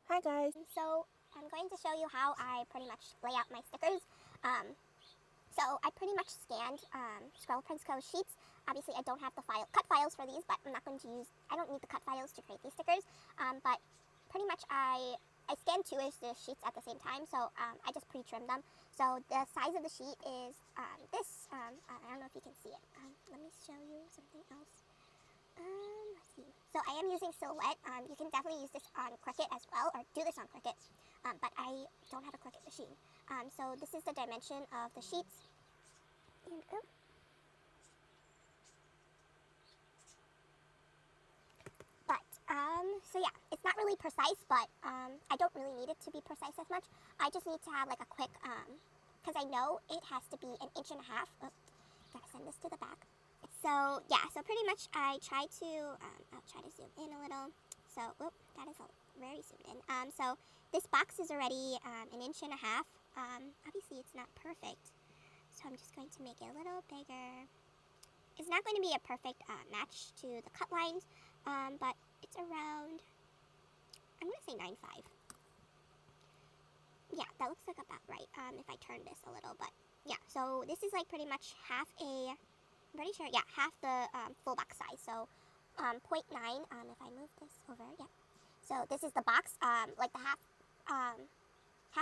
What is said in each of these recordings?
Hi guys. So I'm going to show you how I pretty much lay out my stickers. So I pretty much scanned Scroll Prince Co. sheets. Obviously I don't have the cut files for these, but I don't need the cut files to create these stickers. But pretty much I scanned two of the sheets at the same time, so I just pre-trimmed them. So the size of the sheet is this. I don't know if you can see it. Let me show you something else. Let's see. So I am using Silhouette. You can definitely use this on Cricut as well, or do this on Cricut. But I don't have a Cricut machine. So this is the dimension of the sheets. And, so yeah, it's not really precise, but I don't really need it to be precise as much. I just need to have like a quick, because I know it has to be an inch and a half. Oh, gotta send this to the back. So yeah, so pretty much I try to, I'll try to zoom in a little. So, whoop, that is very zoomed in. So this box is already an inch and a half. Obviously it's not perfect, so I'm just going to make it a little bigger. It's not going to be a perfect match to the cut lines, but it's around, I'm going to say 9.5. Yeah, that looks like about right if I turn this a little, but yeah, so this is like pretty much half a, I'm pretty sure, yeah, half the full box size. So 0.9, if I move this over, yeah. So this is the box, like the half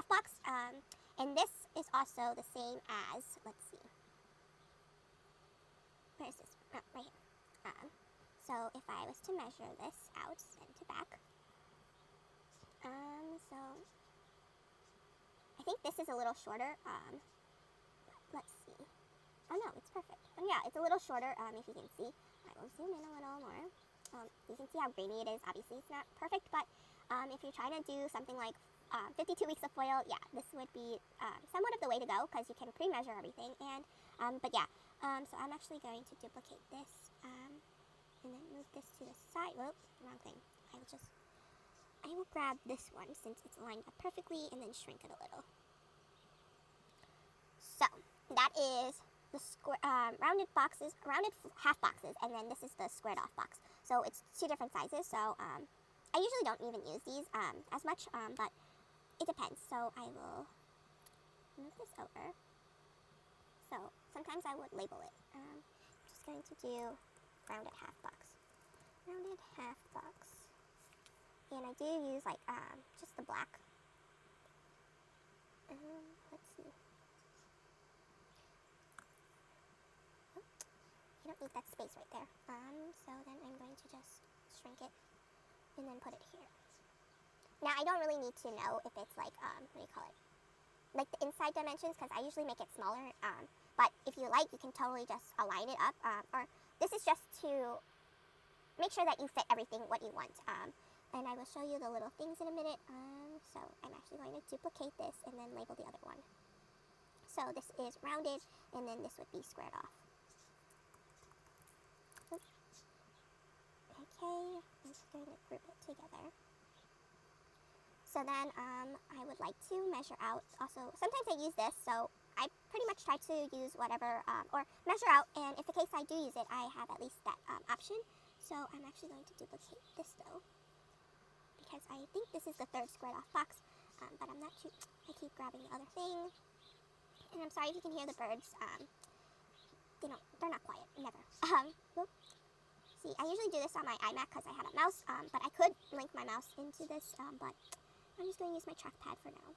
box, and this is also the same as, let's see, where is this? Oh, right here. So if I was to measure this out and to back, so I think this is a little shorter. Let's see. Oh no, it's perfect. And yeah, it's a little shorter, if you can see. I will zoom in a little more. You can see how grainy it is. Obviously, it's not perfect, but if you're trying to do something like 52 weeks of foil, yeah, this would be somewhat of the way to go because you can pre-measure everything. And but yeah, so I'm actually going to duplicate this and then move this to the side. Whoop, wrong thing. I will grab this one since it's lined up perfectly and then shrink it a little. So that is the square, rounded boxes, rounded half boxes, and then this is the squared off box. So it's two different sizes. So I usually don't even use these as much, but it depends. So I will move this over. So sometimes I would label it. Just going to do rounded half box. Rounded half box. And I do use like just the black. Let's see. You don't need that space right there. So then I'm going to just shrink it and then put it here. Now I don't really need to know if it's like, what do you call it? Like the inside dimensions, because I usually make it smaller. But if you like, you can totally just align it up. Or this is just to make sure that you fit everything what you want. And I will show you the little things in a minute. So I'm actually going to duplicate this and then label the other one. So this is rounded, and then this would be squared off. Oops. Okay, I'm just going to group it together. So then I would like to measure out. Also, sometimes I use this, so I pretty much try to use whatever, or measure out, and if the case I do use it, I have at least that option. So I'm actually going to duplicate this though, because I think this is the third squared off box, but I'm not sure. I keep grabbing the other thing, and I'm sorry if you can hear the birds. They're not quiet, never. Whoop. See, I usually do this on my iMac because I have a mouse, but I could link my mouse into this, but I'm just going to use my trackpad for now.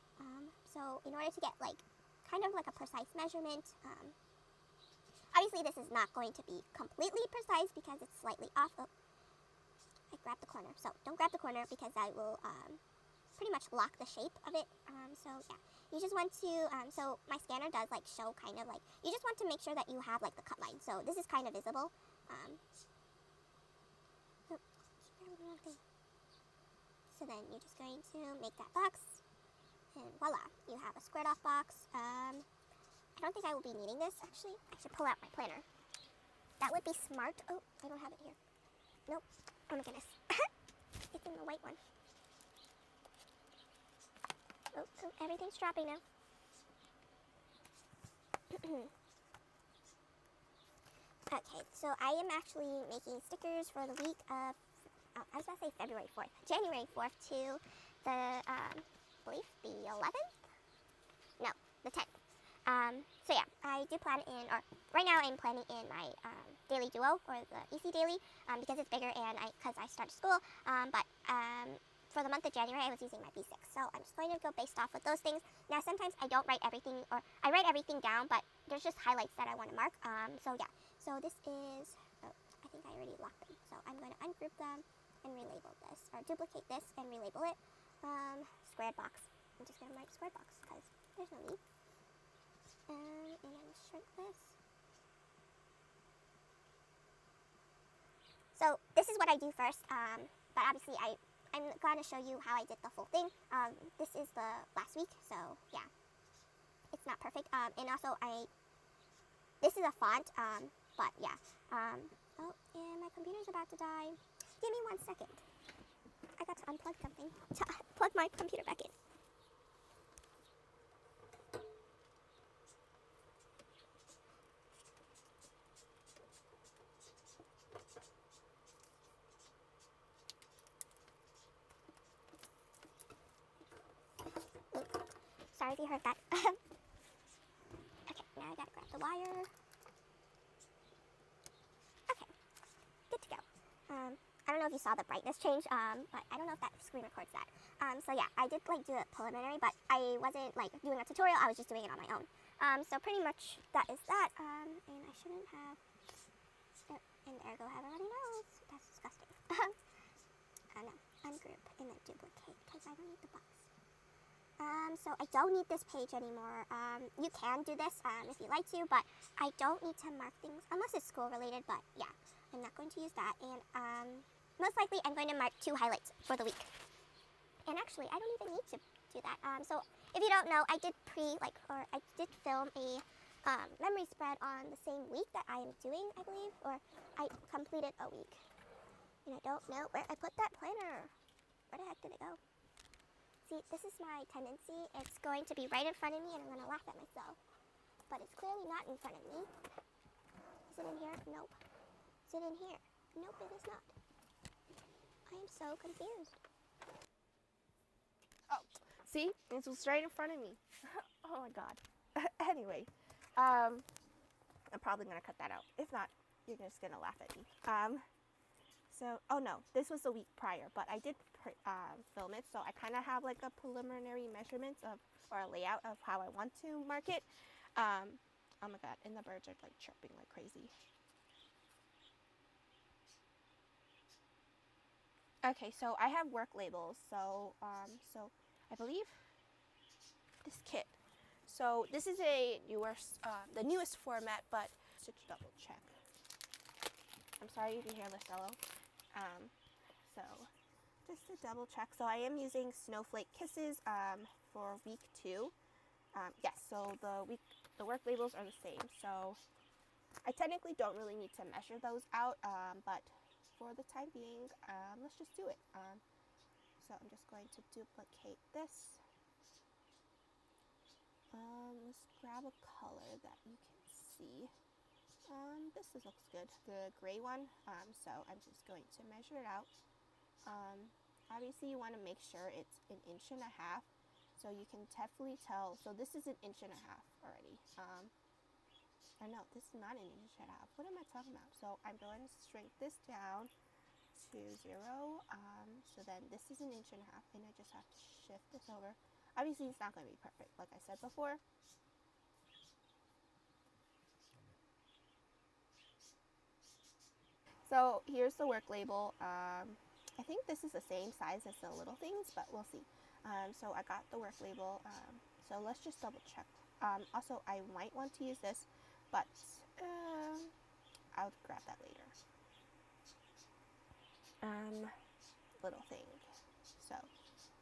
So in order to get like kind of like a precise measurement, obviously this is not going to be completely precise because it's slightly off. Oh, I grabbed the corner. So don't grab the corner because I will pretty much lock the shape of it. So yeah, you just want to, so my scanner does like show kind of like, you just want to make sure that you have like the cut line. So this is kind of visible. So then you're just going to make that box, and voila, you have a squared off box. I don't think I will be needing this, actually. I should pull out my planner. That would be smart. Oh, I don't have it here. Nope. Oh my goodness. It's in the white one. Oh, everything's dropping now. Okay, so I am actually making stickers for the week of I was about to say February 4th, January 4th to the, I believe the 11th? No, the 10th. So yeah, I do plan in, or right now I'm planning in my daily duo, or the EC daily, because it's bigger and because I started school, but for the month of January I was using my B6, so I'm just going to go based off with those things. Now sometimes I don't write everything, or I write everything down, but there's just highlights that I want to mark, so yeah. So this is, oh, I think I already locked them, so I'm going to ungroup them and relabel this, or duplicate this and relabel it, squared box. I'm just going to write squared box, because there's no need. And then shrink this. So this is what I do first, but obviously I'm going to show you how I did the full thing. This is the last week, so yeah, it's not perfect. And also this is a font, but yeah. Oh, and my computer's about to die. Give me 1 second. I got to unplug something to plug my computer back in. Sorry if you heard that. Okay, now I gotta grab the wire. Okay, good to go. I don't know if you saw the brightness change, but I don't know if that screen records that. So yeah, I did like do a preliminary, but I wasn't like doing a tutorial, I was just doing it on my own. So pretty much that is that, and I shouldn't have, and ergo have a runny nose. That's disgusting. No, ungroup and then duplicate, because I don't need the box. So I don't need this page anymore. You can do this if you like to, but I don't need to mark things unless it's school related, but yeah, I'm not going to use that. And most likely I'm going to mark 2 highlights for the week. And actually, I don't even need to do that. So if you don't know, I did film a memory spread on the same week that I am doing, I believe, or I completed a week. And I don't know where I put that planner. Where the heck did it go? See, this is my tendency. It's going to be right in front of me and I'm going to laugh at myself. But it's clearly not in front of me. Is it in here? Nope. Is it in here? Nope, it is not. I am so confused. Oh, see? It was right in front of me. Oh my god. Anyway, I'm probably going to cut that out. If not, you're just going to laugh at me. Oh no, this was the week prior, but I did film it, so I kind of have like a preliminary measurements of, or a layout of how I want to mark it. Oh my god, and the birds are like chirping like crazy. Okay, so I have work labels, so I believe this kit. So this is a newer, the newest format, but just double check. I'm sorry if you hear Listello. So just to double check, so I am using Snowflake Kisses for week 2. Yes, so the work labels are the same. So I technically don't really need to measure those out, but for the time being, let's just do it. So I'm just going to duplicate this. Let's grab a color that you can see. This looks good, the gray one. So I'm just going to measure it out. Obviously you want to make sure it's 1.5 inches, so you can definitely tell. So this is 1.5 inches already. Or no, this is not 1.5 inches. What am I talking about? So I'm going to shrink this down to 0. So then this is 1.5 inches, and I just have to shift this over. Obviously it's not going to be perfect, like I said before. So here's the work label. I think this is the same size as the little things, but we'll see. So I got the work label. So let's just double check. Also, I might want to use this, but I'll grab that later. Little thing. So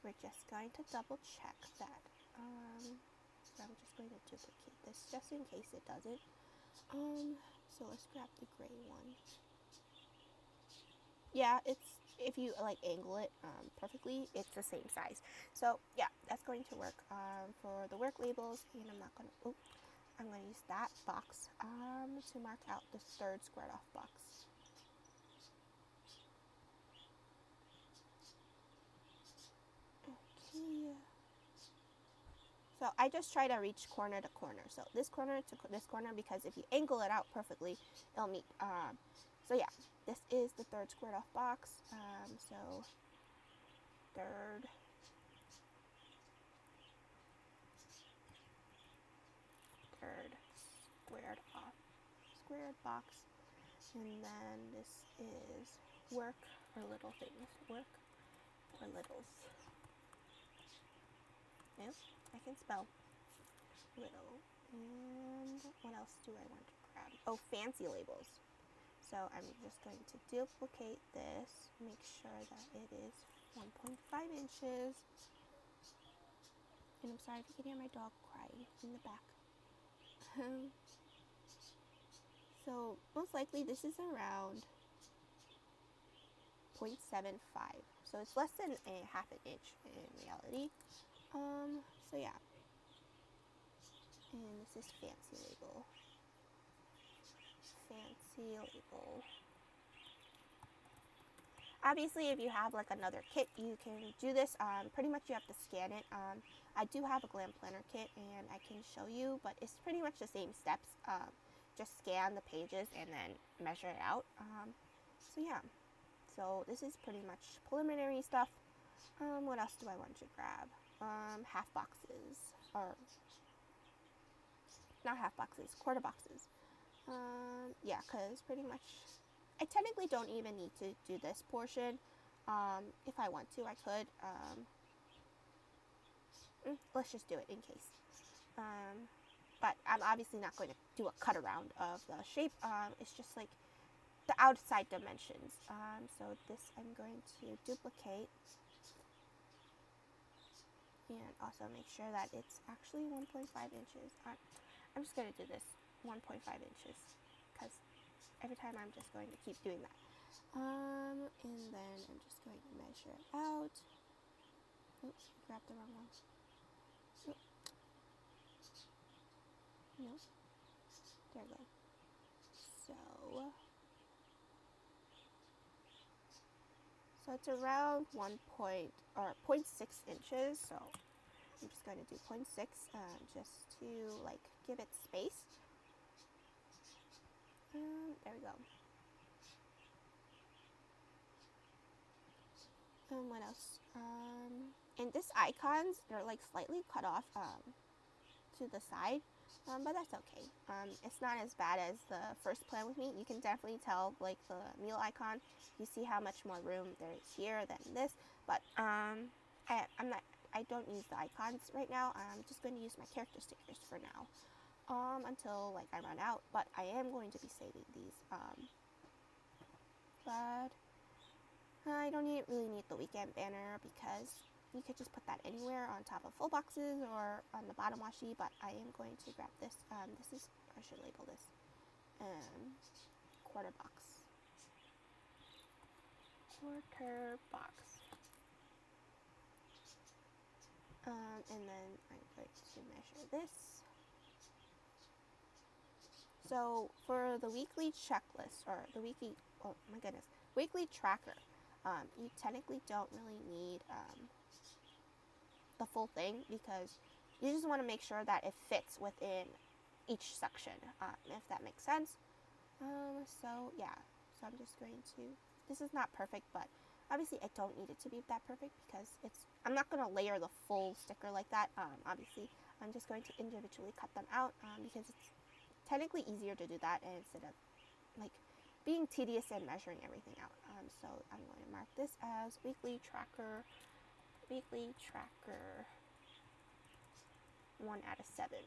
we're just going to double check that. So I'm just going to duplicate this just in case it doesn't. So let's grab the gray one. Yeah, it's, if you like angle it perfectly, it's the same size. So yeah, that's going to work for the work labels. And I'm not going to, I'm going to use that box to mark out the 3rd squared off box. So I just try to reach corner to corner. So this corner to this corner, because if you angle it out perfectly, it'll meet. So yeah, this is the third squared off box. So third squared box, and then this is work or little things. Work or littles. Yep, I can spell. Little. And what else do I want to grab? Oh, fancy labels. So I'm just going to duplicate this, make sure that it is 1.5 inches. And I'm sorry if you can hear my dog crying in the back. So most likely this is around 0.75. So it's less than a half an inch in reality. So yeah. And this is fancy label. Fancy label. Obviously, if you have like another kit, you can do this. Pretty much you have to scan it. I do have a glam planner kit and I can show you, but it's pretty much the same steps. Just scan the pages and then measure it out. So yeah, so this is pretty much preliminary stuff. What else do I want to grab? Half boxes, or not half boxes, quarter boxes. Yeah, because pretty much I technically don't even need to do this portion. If I want to, I could. Let's just do it in case. But I'm obviously not going to do a cut around of the shape. It's just like the outside dimensions. So this I'm going to duplicate and also make sure that it's actually 1.5 inches. I'm just going to do this 1.5 inches because every time I'm just going to keep doing that. And then I'm just going to measure it out. Oops, grabbed the wrong one. No. There we go. So it's around 0.6 inches. So I'm just going to do 0.6 just to like give it space. There we go. And what else? And this icons, they're like slightly cut off to the side, but that's okay. It's not as bad as the first plan with me. You can definitely tell, like the meal icon, you see how much more room there is here than this. But I don't use the icons right now. I'm just going to use my character stickers for now, until like I run out. But I am going to be saving these. But I don't really need the weekend banner because you could just put that anywhere on top of full boxes or on the bottom washi, but I am going to grab this. This is, I should label this, quarter box. Quarter box. And then I'm going to measure this. So for the weekly checklist, or the weekly, oh my goodness, weekly tracker, you technically don't really need the full thing because you just want to make sure that it fits within each section, if that makes sense. So yeah, so I'm just going to, this is not perfect, but obviously I don't need it to be that perfect because I'm not going to layer the full sticker like that. Obviously I'm just going to individually cut them out because it's technically easier to do that instead of like being tedious and measuring everything out. So I'm going to mark this as weekly tracker 1 out of 7.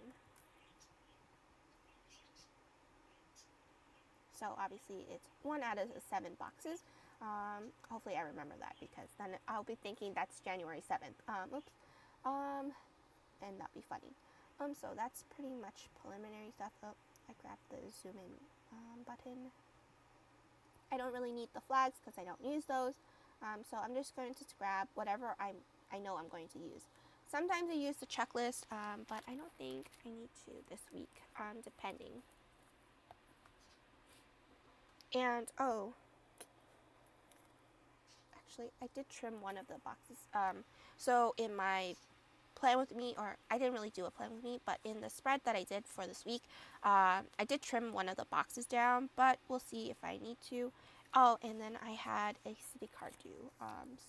So obviously it's 1 out of 7 boxes. Hopefully I remember that because then I'll be thinking that's January 7th. Oops. And that'd be funny. So that's pretty much preliminary stuff. Oh, I grabbed the zoom in button. I don't really need the flags because I don't use those. So I'm just going to grab whatever I know I'm going to use. Sometimes I use the checklist, but I don't think I need to this week, depending. And, oh, actually, I did trim one of the boxes. So in my plan with me, or I didn't really do a plan with me, but in the spread that I did for this week, I did trim one of the boxes down, but we'll see if I need to. Oh, and then I had a city card due,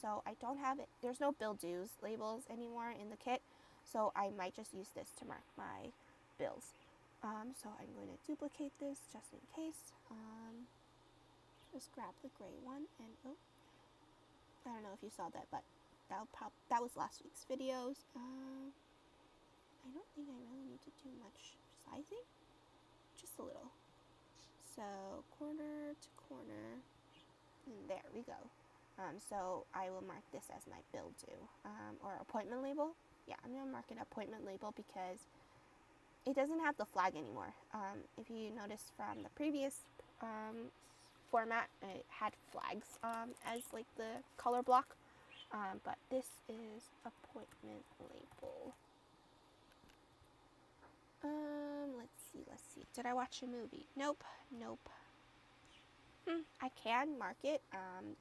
so I don't have it. There's no bill dues labels anymore in the kit, so I might just use this to mark my bills. So I'm going to duplicate this just in case. Just grab the gray one, and oh, I don't know if you saw that, but that was last week's videos. I don't think I really need to do much sizing, just a little. So corner to corner, and there we go. So I will mark this as my bill due, or appointment label. Yeah, I'm gonna mark it appointment label because it doesn't have the flag anymore. If you notice from the previous format, it had flags as like the color block, but this is appointment label. Let's see. Did I watch a movie? Nope. I can mark it,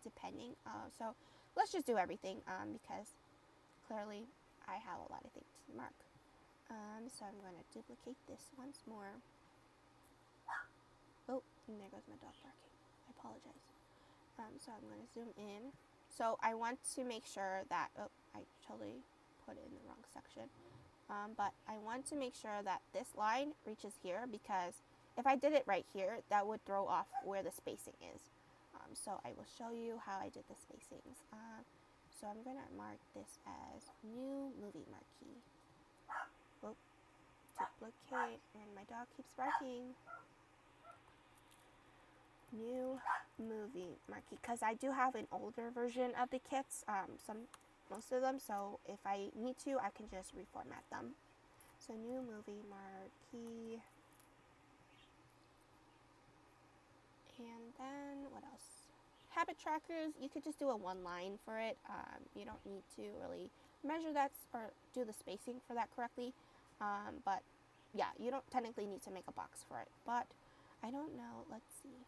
depending. So let's just do everything, because clearly I have a lot of things to mark. So I'm going to duplicate this once more. Oh, and there goes my dog barking. I apologize. So I'm going to zoom in. So I want to make sure that, oh, I totally put it in the wrong section. But I want to make sure that this line reaches here, because if I did it right here, that would throw off where the spacing is. So I will show you how I did the spacings. So I'm going to mark this as new movie marquee. Oh, duplicate, and my dog keeps barking. New movie marquee, because I do have an older version of the kits, most of them, so if I need to, I can just reformat them. So new movie marquee, and then what else? Habit trackers, you could just do a one line for it. You don't need to really measure that or do the spacing for that correctly, but yeah, you don't technically need to make a box for it, but I don't know, let's see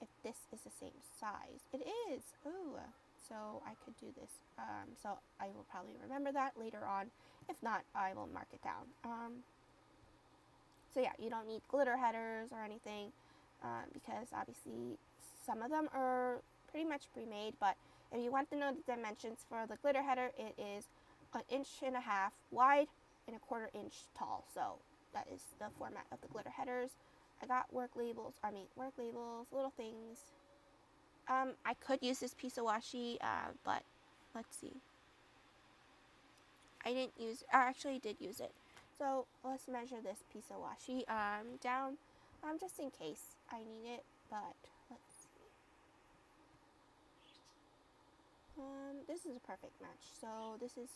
if this is the same size. It is. Ooh, so I could do this. So I will probably remember that later on. If not, I will mark it down. So yeah, you don't need glitter headers or anything, because obviously some of them are pretty much pre-made, but if you want to know the dimensions for the glitter header, it is 1.5 inches wide and 1/4 inch tall. So that is the format of the glitter headers. I got work labels, little things. I could use this piece of washi, but let's see. I actually did use it. So let's measure this piece of washi down, just in case I need it, but let's see. This is a perfect match. So this is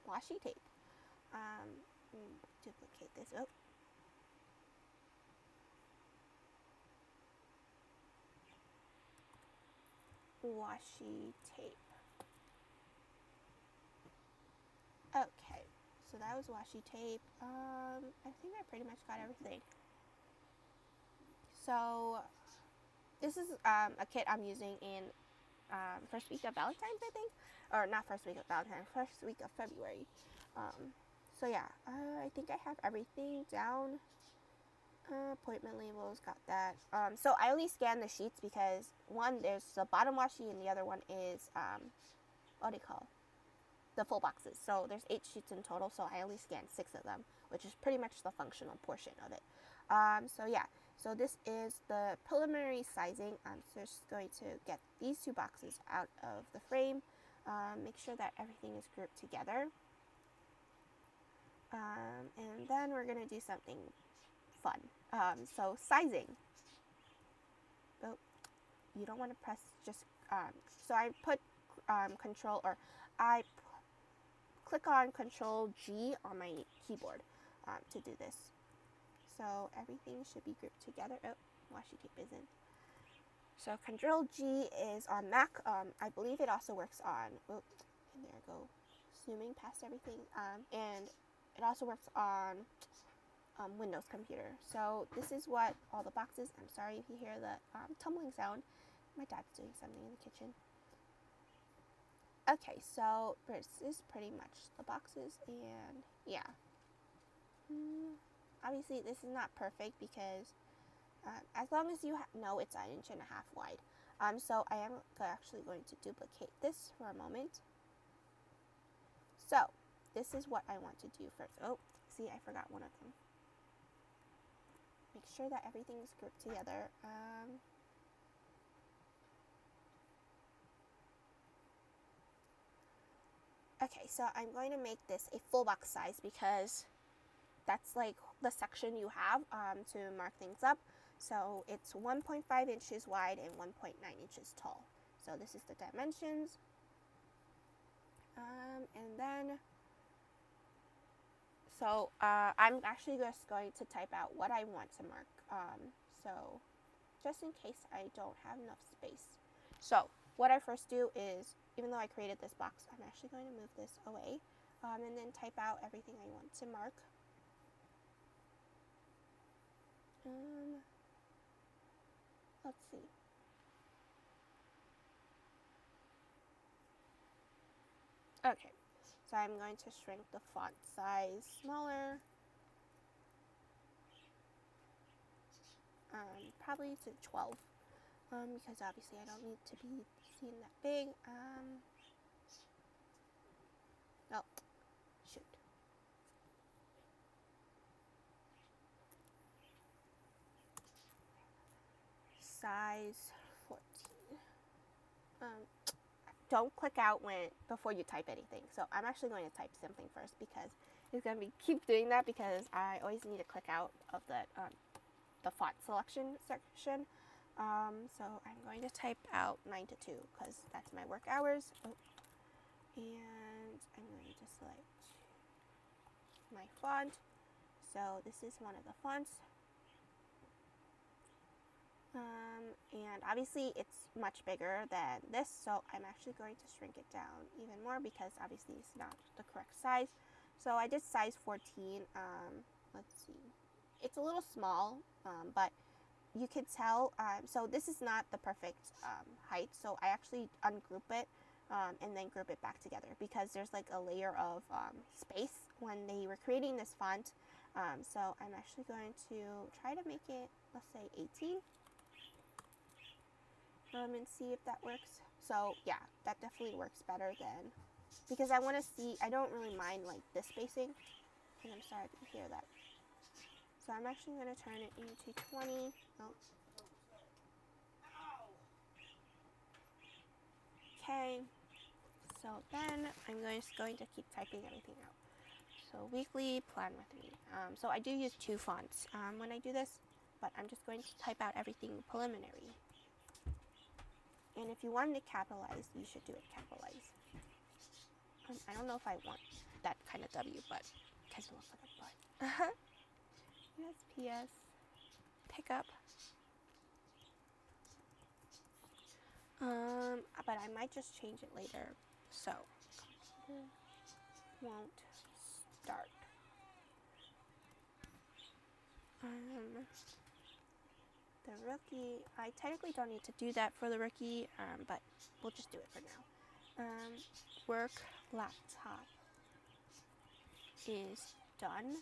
washi tape. Duplicate this. Oh. Washi tape. Okay, so that was washi tape. I think I pretty much got everything. So this is a kit I'm using in first week of Valentine's, I think, or not first week of Valentine's, first week of February. So yeah, I think I have everything down. Appointment labels, got that. So I only scan the sheets because one, there's the bottom washi, and the other one is what do you call the full boxes. So there's 8 sheets in total, so I only scanned 6 of them, which is pretty much the functional portion of it. So yeah, so this is the preliminary sizing. I'm just going to get these 2 boxes out of the frame, make sure that everything is grouped together, and then we're going to do something fun. So sizing. Oh, you don't want to press just, so I put control, or I click on Control G on my keyboard to do this. So everything should be grouped together. Oh, washi tape isn't. So Control G is on Mac. I believe it also works on, oh, and there I go, zooming past everything. And it also works on Windows computer. So this is what all the boxes, I'm sorry if you hear the tumbling sound. My dad's doing something in the kitchen. Okay, so this is pretty much the boxes, and yeah. Obviously, this is not perfect because as long as you know it's 1.5 inches wide. So I am actually going to duplicate this for a moment. So this is what I want to do first. Oh, see, I forgot one of them. Make sure that everything is grouped together. Okay, so I'm going to make this a full box size because that's like the section you have to mark things up. So it's 1.5 inches wide and 1.9 inches tall. So this is the dimensions. And then, so I'm actually just going to type out what I want to mark. So just in case I don't have enough space. So what I first do is, even though I created this box, I'm actually going to move this away and then type out everything I want to mark. Let's see. Okay, so I'm going to shrink the font size smaller. Probably to 12. Because obviously I don't need to be seen that big. Oh, shoot. Size 14. Don't click out before you type anything. So I'm actually going to type something first because it's going to keep doing that because I always need to click out of the font selection section. So I'm going to type out 9 to 2 because that's my work hours. Oh. And I'm going to select my font. So this is one of the fonts. And obviously it's much bigger than this, so I'm actually going to shrink it down even more because obviously it's not the correct size. So I did size 14. Let's see. It's a little small, but you can tell. So this is not the perfect height, so I actually ungroup it and then group it back together because there's like a layer of space when they were creating this font. So I'm actually going to try to make it, let's say 18. And see if that works. So yeah, that definitely works better than, because I want to see, I don't really mind like this spacing, and I'm sorry if you hear that. So I'm actually going to turn it into 20. Oh. Okay, so then I'm just going to keep typing everything out. So weekly, plan with me. So I do use 2 fonts when I do this, but I'm just going to type out everything preliminary. And if you wanted it capitalized, you should do it capitalized. I don't know if I want that kind of W, but because it looks like a butt. USPS pickup. But I might just change it later. So won't start. The rookie, I technically don't need to do that for the rookie, but we'll just do it for now. Work laptop is done.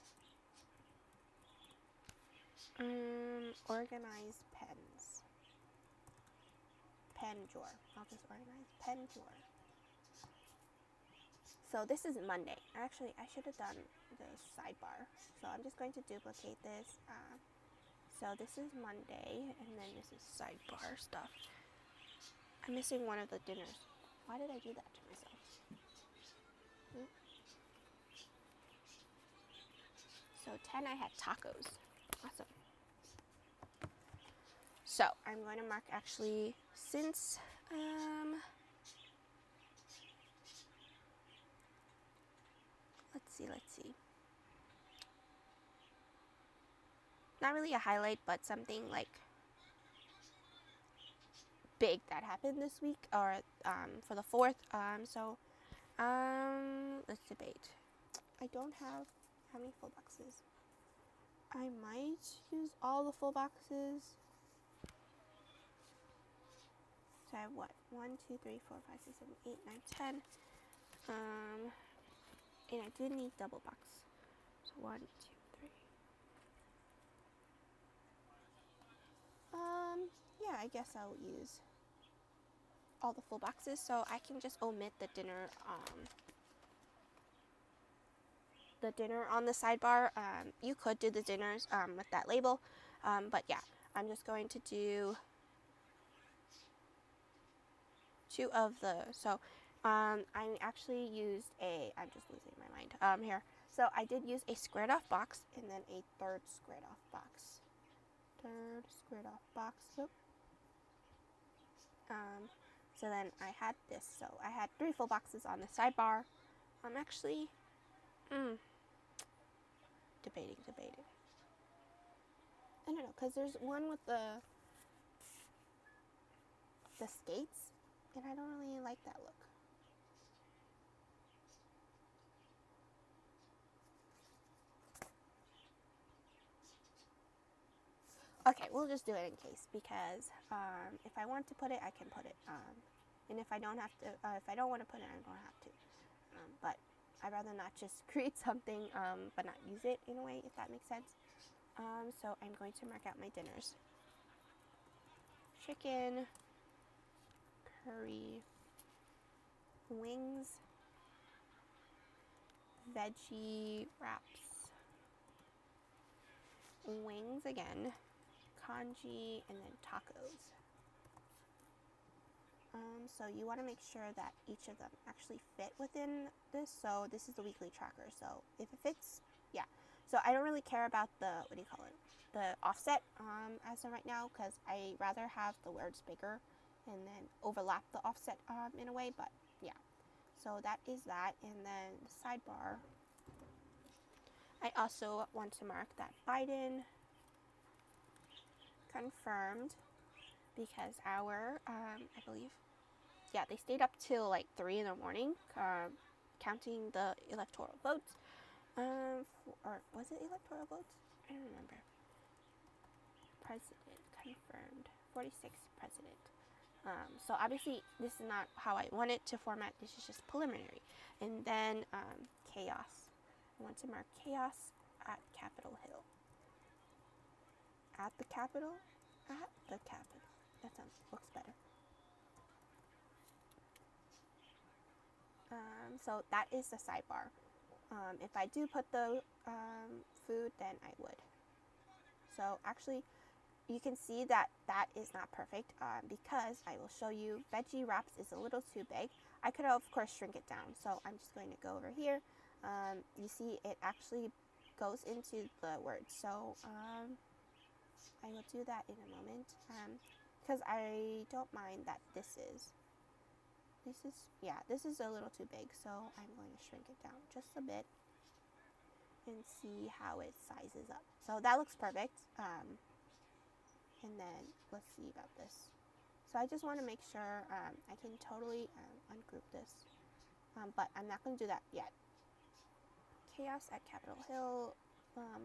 Organize pens. Pen drawer. I'll just organize pen drawer. So this is Monday. Actually, I should have done the sidebar. So I'm just going to duplicate this. So this is Monday, and then this is sidebar stuff. I'm missing one of the dinners. Why did I do that to myself? So 10, I had tacos. Awesome. So I'm going to mark actually since let's see. Not really a highlight, but something like big that happened this week or for the 4th. Let's debate. I don't have how many full boxes. I might use all the full boxes. So I have what? 1, 2, 3, 4, 5, 6, 7, 8, 9, 10. And I do need double box. So 1, 2, 3. Yeah, I guess I'll use all the full boxes, so I can just omit the dinner on the sidebar. You could do the dinners with that label, but yeah, I'm just going to do 2 of the, so I actually used I'm just losing my mind here. So I did use a squared off box and then a third squared off box. Whoop. So then I had this, so I had 3 full boxes on the sidebar. I'm actually debating. I don't know, because there's one with the skates, and I don't really like that look. Okay, we'll just do it in case, because if I want to put it, I can put it. And if I don't have to, if I don't want to put it, I don't have to. But I'd rather not just create something, but not use it in a way, if that makes sense. So I'm going to mark out my dinners. Chicken, curry, wings, veggie wraps, wings again, congee, and then tacos. So you want to make sure that each of them actually fit within this. So this is the weekly tracker. So if it fits, yeah. So I don't really care about the, the offset as of right now, because I rather have the words bigger and then overlap the offset in a way, but yeah. So that is that. And then the sidebar, I also want to mark that Biden confirmed, because our, I believe, yeah, they stayed up till like 3 in the morning, counting the electoral votes. Or was it electoral votes? I don't remember. President confirmed. 46th president. So obviously this is not how I want it to format. This is just preliminary. And then chaos. I want to mark chaos at Capitol Hill. At the Capitol? At the Capitol. That looks better. So that is the sidebar. If I do put the food, then I would. So actually, you can see that that is not perfect because I will show you veggie wraps is a little too big. I could of course shrink it down. So I'm just going to go over here. You see it actually goes into the word. So I will do that in a moment because I don't mind that this is a little too big, so I'm going to shrink it down just a bit and see how it sizes up. So that looks perfect. And then let's see about this. So I just want to make sure I can totally ungroup this, but I'm not going to do that yet. Chaos at Capitol Hill,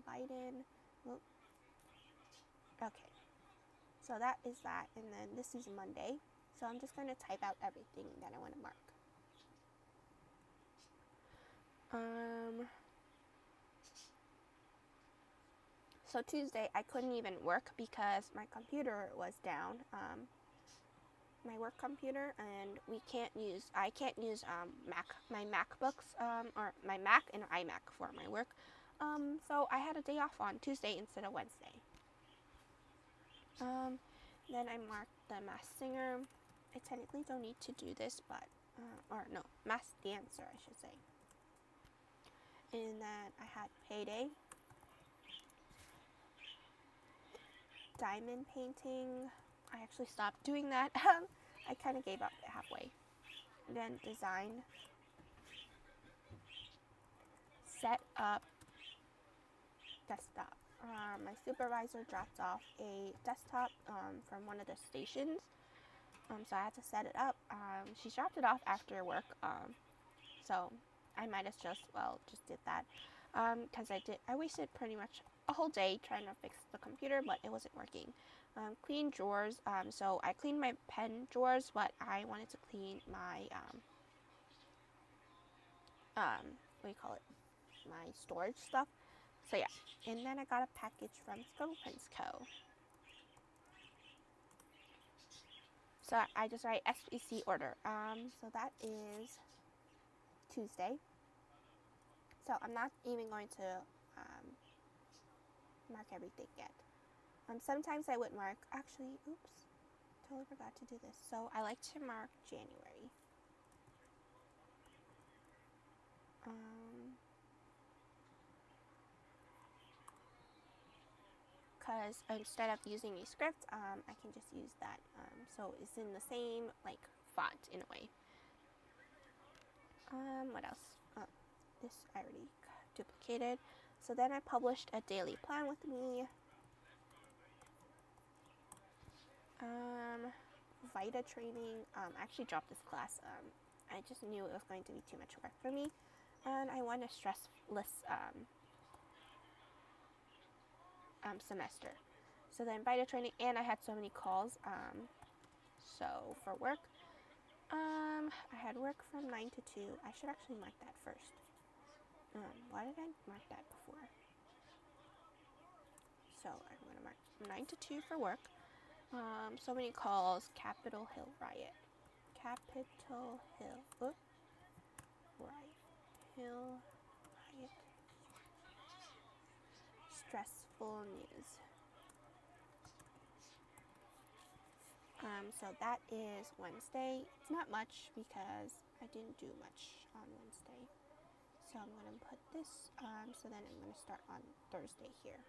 Biden. Whoop. Okay, so that is that, and then this is Monday. So I'm just going to type out everything that I want to mark. So Tuesday I couldn't even work because my computer was down, my work computer, and I can't use my MacBooks or my Mac and iMac for my work. So I had a day off on Tuesday instead of Wednesday. Then I marked the Masked Singer. I technically don't need to do this, but Masked Dancer, I should say. And then I had Payday, diamond painting. I actually stopped doing that. I kind of gave up halfway. And then design, set up, desktop. My supervisor dropped off a desktop from one of the stations, so I had to set it up. She dropped it off after work, so I might as just did that because I wasted pretty much a whole day trying to fix the computer, but it wasn't working. Clean drawers. So I cleaned my pen drawers, but I wanted to clean my what do you call it? My storage stuff. So yeah, and then I got a package from Scribble Pens Co. So I just write SPC order. So that is Tuesday. So I'm not even going to mark everything yet. Sometimes I would mark, actually, oops, totally forgot to do this. So I like to mark January. Because instead of using a script, I can just use that. So it's in the same like font in a way. What else? This I already duplicated. So then I published a daily plan with me. Vita training. I actually dropped this class. I just knew it was going to be too much work for me, and I want a stressless semester. So then Vita training, and I had so many calls. So for work, I had work from 9 to 2. I should actually mark that first. Why did I mark that before? So I'm gonna mark 9 to 2 for work. So many calls. Capitol Hill riot. Capitol Hill. Riot. Hill riot. Stressful news. So that is Wednesday. It's not much because I didn't do much on Wednesday. So I'm going to put this, so then I'm going to start on Thursday here.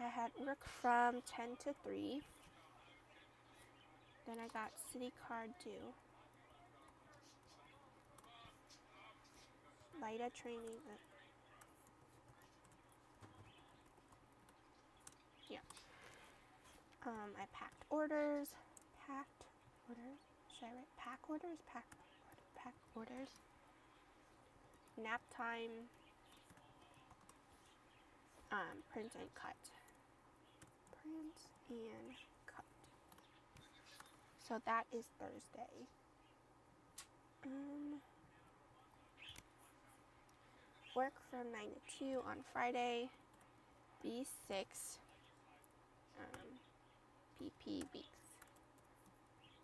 I had work from 10 to 3. Then I got city card due. Vita training. Yeah. I packed orders. Should I write pack orders? Pack orders. Nap time. Print and cut. Print and cut. So that is Thursday. Work from 9 to 2 on Friday. B6. PP weeks.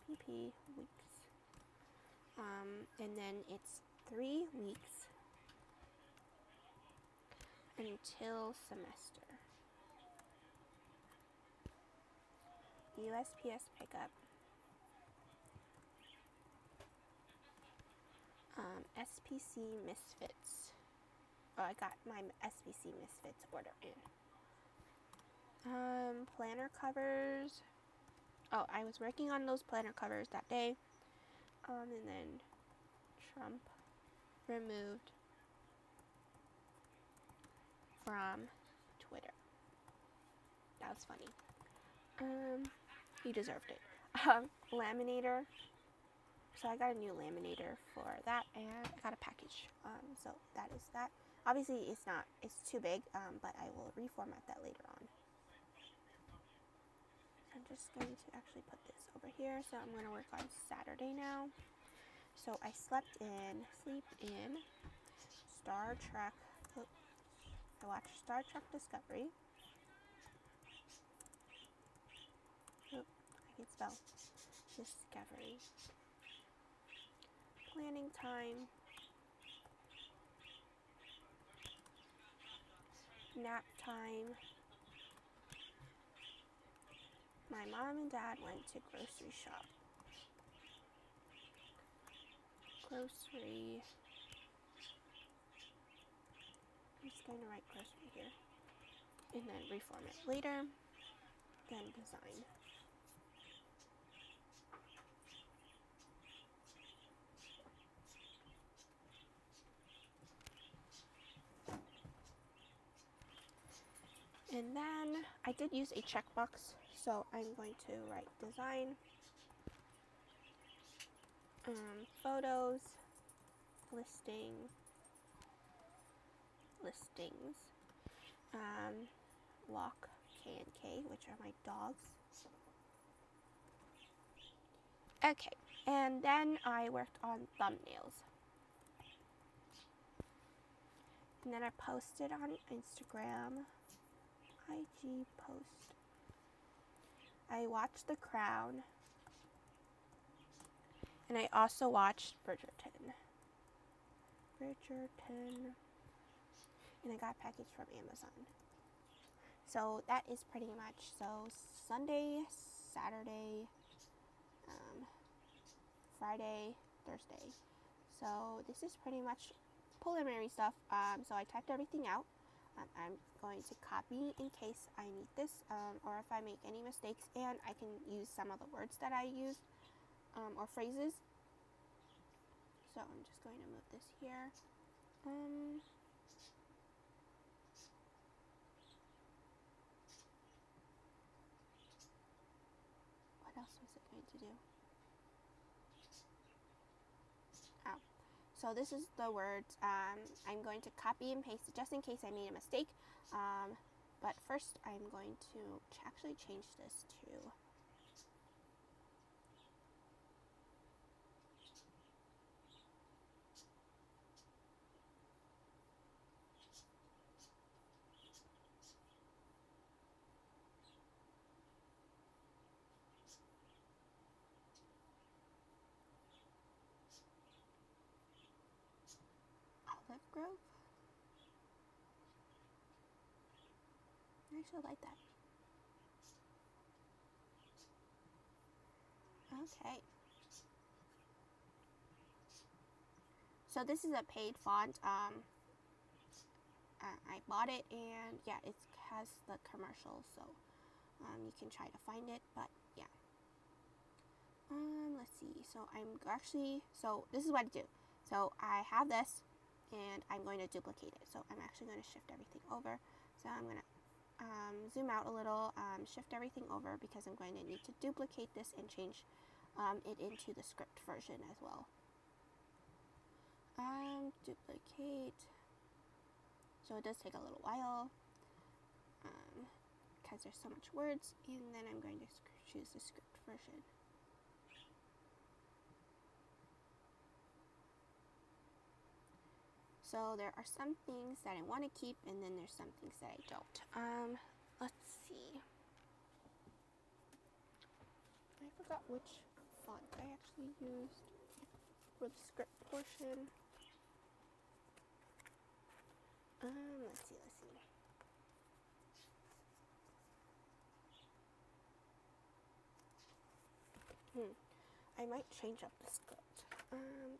PP weeks. And then it's 3 weeks until semester. USPS pickup. SPC Misfits. Oh, I got my SPC Misfits order in. Planner covers. Oh, I was working on those planner covers that day. And then Trump removed from Twitter. That was funny. He deserved it. Laminator. So I got a new laminator for that, and I got a package. So that is that. Obviously, it's too big, but I will reformat that later on. I'm just going to actually put this over here. So I'm going to work on Saturday now. So I sleep in Star Trek. I watched Star Trek Discovery. I can spell Discovery. Planning time. Nap time. My mom and dad went to grocery shop. Grocery. I'm just going to write grocery here. And then reformat later. Then design. And then I did use a checkbox, so I'm going to write design. Photos, listings, Lock, K and K, which are my dogs. Okay, and then I worked on thumbnails. And then I posted on Instagram, IG post. I watched The Crown. And I also watched Bridgerton. And I got a package from Amazon. So that is pretty much, so Sunday, Saturday, Friday, Thursday. So this is pretty much preliminary stuff. So I typed everything out. I'm going to copy in case I need this, or if I make any mistakes, and I can use some of the words that I used, or phrases. So I'm just going to move this here. What else was it going to do? Oh, so this is the words. I'm going to copy and paste it just in case I made a mistake. But first I'm going to actually change this to Olive Grove. I actually like that. Okay. So this is a paid font. I bought it, and yeah, it has the commercial, so you can try to find it, but yeah. Let's see. So so this is what I do. So I have this, and I'm going to duplicate it. So I'm actually going to shift everything over. So I'm going to zoom out a little, shift everything over, because I'm going to need to duplicate this and change it into the script version as well. Duplicate. So it does take a little while, because there's so much words, and then I'm going to choose the script version. So there are some things that I want to keep, and then there's some things that I don't. Let's see. I forgot which font I actually used for the script portion. Let's see. I might change up the script,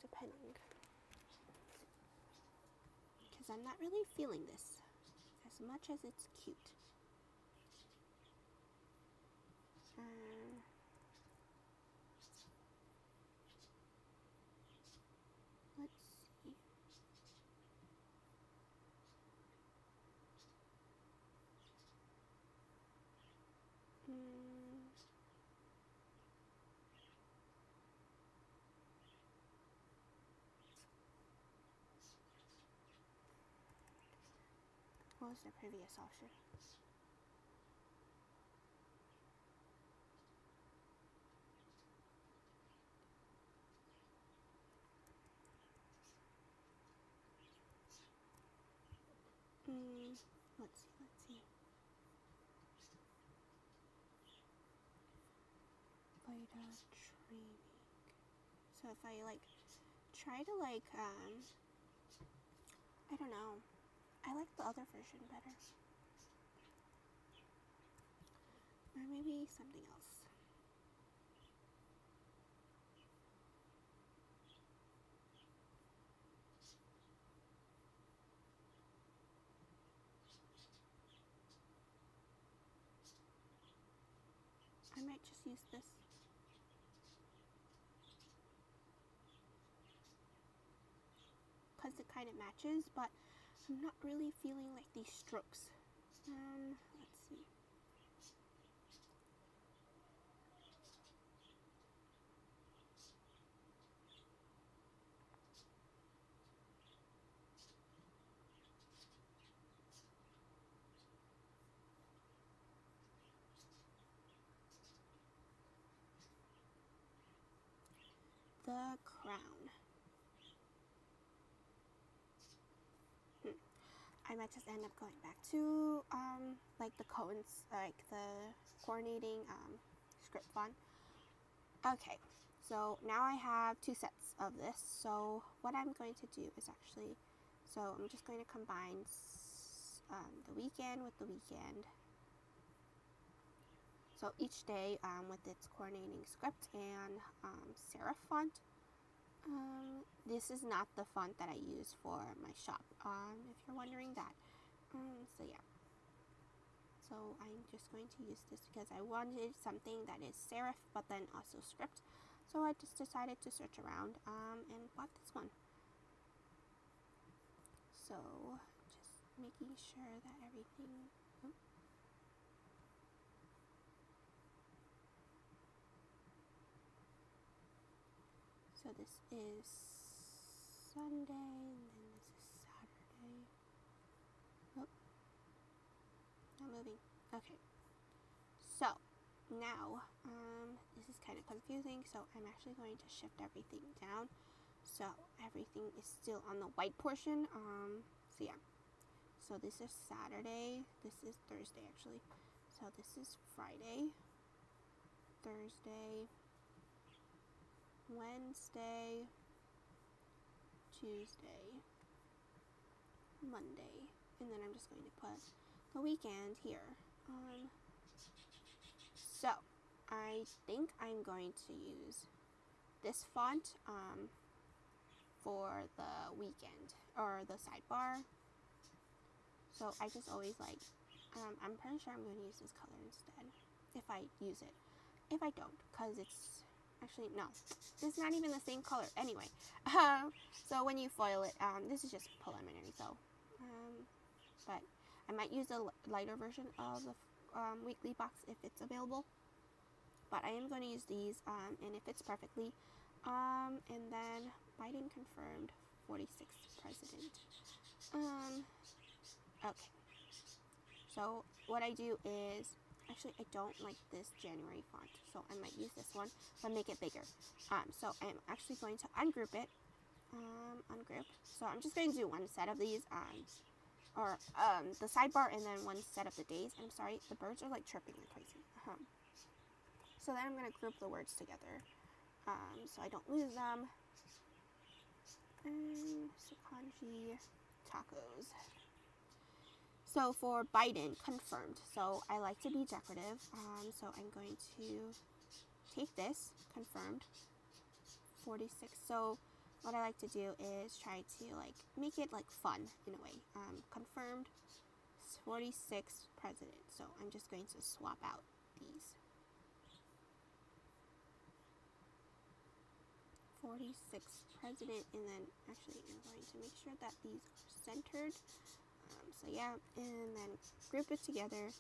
depending. Because I'm not really feeling this as much as it's cute. Let's see. What was the previous option? Let's see. Vita training. So if I try to I don't know. I like the other version better. Or maybe something else. I might just use this. Because it kind of matches, but I'm not really feeling like these strokes. Let's see. the crown. I might just end up going back to like the cones, like the coordinating script font. Okay, so now I have 2 sets of this. So what I'm going to do is actually, so I'm just going to combine the weekend with the weekend. So each day with its coordinating script and serif font. This is not the font that I use for my shop, if you're wondering that. So yeah. So I'm just going to use this because I wanted something that is serif but then also script. So I just decided to search around and bought this one. So just making sure that everything... So this is Sunday, and then this is Saturday. Oh, not moving. Okay. So now, this is kind of confusing. So I'm actually going to shift everything down. So everything is still on the white portion. So yeah. So this is Saturday. This is Thursday actually. So this is Friday, Thursday, Wednesday, Tuesday, Monday, and then I'm just going to put the weekend here. So I think I'm going to use this font for the weekend or the sidebar. So I just always like, I'm pretty sure I'm going to use this color instead if I use it. If I don't, because it's actually, no, this is not even the same color. Anyway, so when you foil it, this is just preliminary, so, but I might use a lighter version of the weekly box if it's available. But I am going to use these, and it fits perfectly. And then Biden confirmed 46th president. Okay. So what I do is, actually I don't like this January font, so I might use this one, but make it bigger. So I'm actually going to ungroup it. Ungroup. So I'm just going to do one set of these, or the sidebar, and then one set of the days. I'm sorry, the birds are like chirping like crazy. So then I'm going to group the words together, so I don't lose them. Sakanji tacos. So for Biden, confirmed. So I like to be decorative. So I'm going to take this, confirmed, 46. So what I like to do is try to like make it like fun in a way. Confirmed, 46th president. So I'm just going to swap out these. 46th president, and then actually I'm going to make sure that these are centered. So yeah, and then group it together.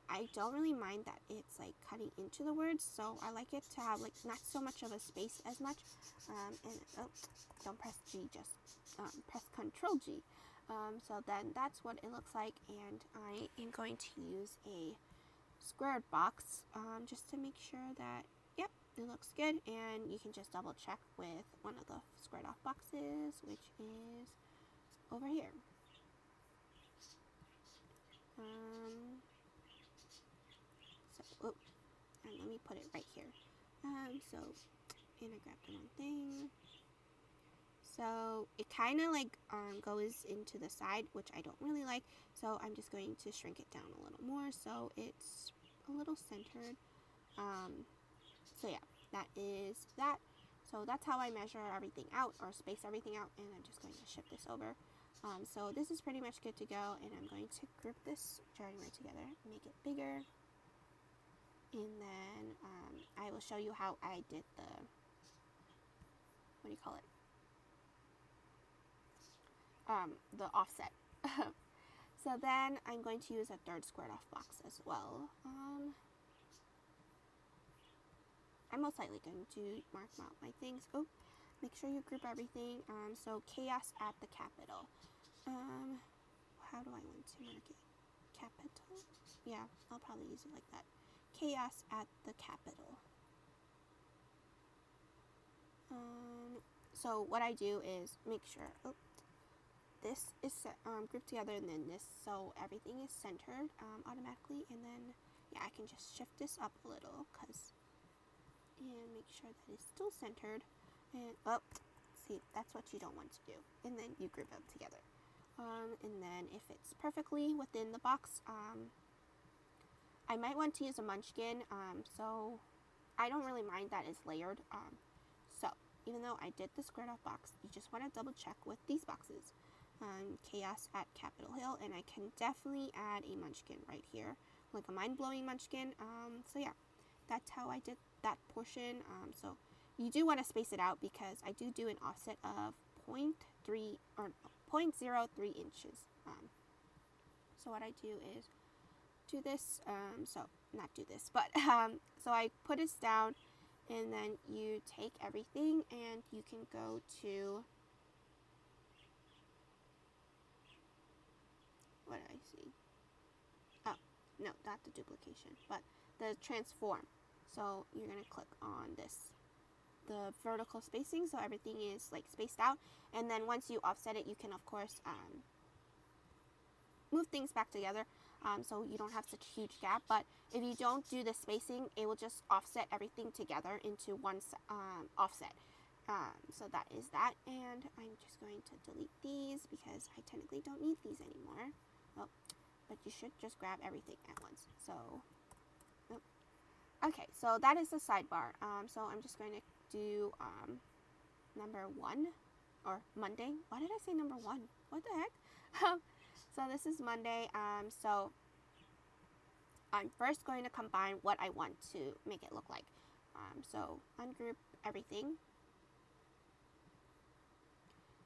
I don't really mind that it's like cutting into the words, so I like it to have like not so much of a space as much. And oh, don't press G, just press Control G. So then that's what it looks like, and I am going to use a squared box just to make sure that, yep, it looks good. And you can just double check with one of the squared off boxes, which is over here. And let me put it right here. So, and I grabbed the wrong thing. So it kind of like goes into the side, which I don't really like. So I'm just going to shrink it down a little more so it's a little centered. So yeah, that is that. So that's how I measure everything out or space everything out, and I'm just going to shift this over. So this is pretty much good to go, and I'm going to group this January together, make it bigger, and then I will show you how I did the, what do you call it? The offset. So then I'm going to use a third squared off box as well. I'm most likely going to mark out my things. Oh, make sure you group everything. So chaos at the Capitol. How do I want to mark it? Capitol? Yeah, I'll probably use it like that. Chaos at the Capitol. So what I do is make sure, this is grouped together, and then this, so everything is centered automatically. And then, yeah, I can just shift this up a little, and make sure that it's still centered. And, see, that's what you don't want to do. And then you group them together. And then if it's perfectly within the box, I might want to use a munchkin, so I don't really mind that it's layered. So even though I did the squared off box, you just want to double check with these boxes. Chaos at Capitol Hill, and I can definitely add a munchkin right here, like a mind-blowing munchkin. So yeah, that's how I did that portion. So you do want to space it out, because I do an offset of 0.03 inches. So what I do is do this, so not do this, but so I put this down, and then you take everything and you can go to, what do I see? Oh, no, not the duplication, but the transform. So you're going to click on this, the vertical spacing, so everything is like spaced out. And then once you offset it, you can of course move things back together, so you don't have such a huge gap. But if you don't do the spacing, it will just offset everything together into one offset. So that is that, and I'm just going to delete these because I technically don't need these anymore. Oh, but you should just grab everything at once. So, okay, so that is the sidebar. So I'm just going to do number 1, or Monday. Why did I say number 1? What the heck? So this is Monday. So I'm first going to combine what I want to make it look like. So ungroup everything.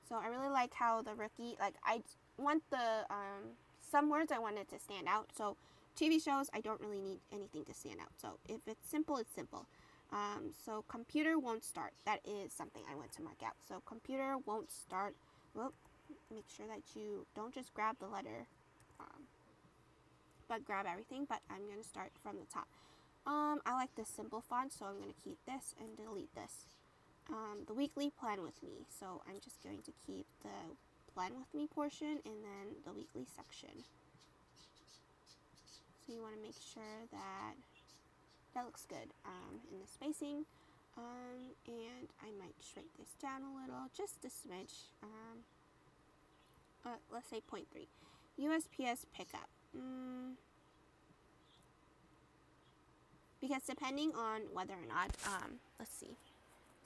So I really like how the rookie, like I want the, some words I wanted to stand out. So TV shows, I don't really need anything to stand out. So if it's simple, it's simple. So computer won't start. That is something I want to mark out. So computer won't start. Well, make sure that you don't just grab the letter, but grab everything. But I'm going to start from the top. I like this simple font, so I'm going to keep this and delete this. The weekly plan with me. So I'm just going to keep the plan with me portion and then the weekly section. So you want to make sure that that looks good in the spacing. And I might shrink this down a little, just a smidge. Let's say 0.3. USPS pickup. Because depending on whether or not, let's see,